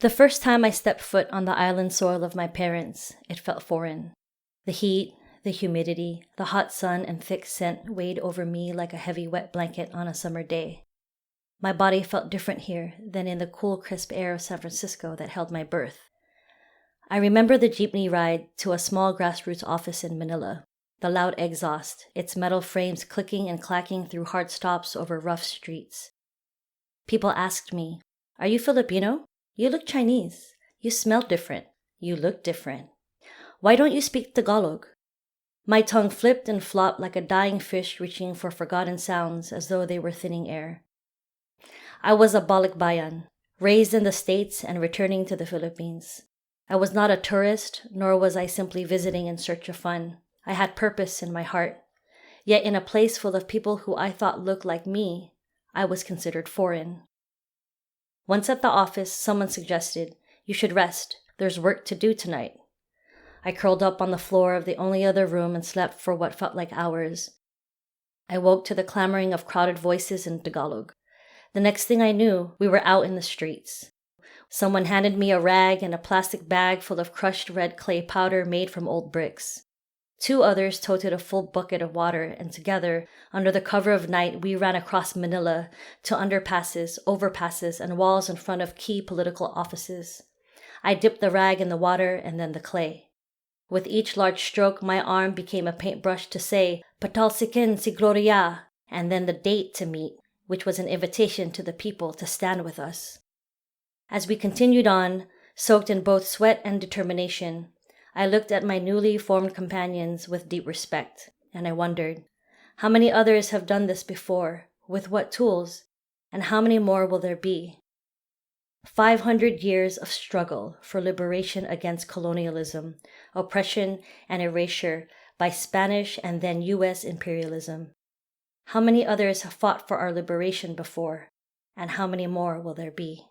The first time I stepped foot on the island soil of my parents, it felt foreign. The heat, the humidity, the hot sun and thick scent weighed over me like a heavy wet blanket on a summer day. My body felt different here than in the cool, crisp air of San Francisco that held my birth. I remember the jeepney ride to a small grassroots office in Manila, the loud exhaust, its metal frames clicking and clacking through hard stops over rough streets. People asked me, "Are you Filipino? You look Chinese. You smell different. You look different. Why don't you speak Tagalog?" My tongue flipped and flopped like a dying fish reaching for forgotten sounds as though they were thinning air. I was a Balikbayan, raised in the States and returning to the Philippines. I was not a tourist, nor was I simply visiting in search of fun. I had purpose in my heart. Yet in a place full of people who I thought looked like me, I was considered foreign. Once at the office, someone suggested, "You should rest. There's work to do tonight." I curled up on the floor of the only other room and slept for what felt like hours. I woke to the clamoring of crowded voices in Tagalog. The next thing I knew, we were out in the streets. Someone handed me a rag and a plastic bag full of crushed red clay powder made from old bricks. Two others toted a full bucket of water, and together, under the cover of night, we ran across Manila to underpasses, overpasses, and walls in front of key political offices. I dipped the rag in the water and then the clay. With each large stroke, my arm became a paintbrush to say, "Patalsikin si Gloria," and then the date to meet, which was an invitation to the people to stand with us. As we continued on, soaked in both sweat and determination, I looked at my newly formed companions with deep respect, and I wondered, how many others have done this before, with what tools, and how many more will there be? 500 years of struggle for liberation against colonialism, oppression, and erasure by Spanish and then U.S. imperialism. How many others have fought for our liberation before, and how many more will there be?